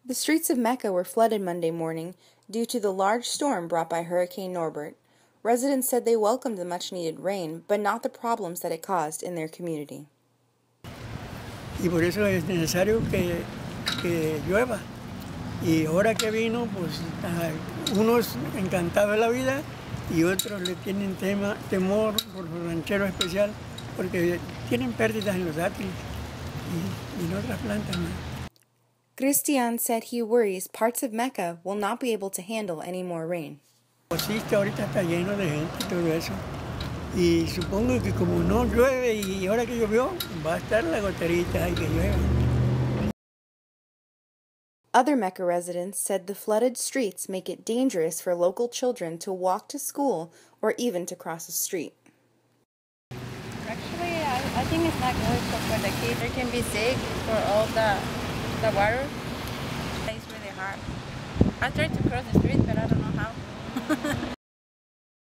The streets of Mecca were flooded Monday morning due to the large storm brought by Hurricane Norbert. Residents said they welcomed the much-needed rain, but not the problems that it caused in their community. Y por eso es necesario que llueva. Y ahora que vino, pues unos encantados de la vida y otros le tienen temor por los rancheros especial porque tienen pérdidas en los dátiles y en otras plantas más. Christian said he worries parts of Mecca will not be able to handle any more rain. Pues sí, que ahorita está lleno de gente y todo eso. Y supongo que como no llueve y ahora que llovió, va a estar la goterita y que llueva. Other Mecca residents said the flooded streets make it dangerous for local children to walk to school or even to cross a street. Actually, I think it's not good for the kids. They can be sick for all the water. It's really hard. I tried to cross the street, but I don't know how.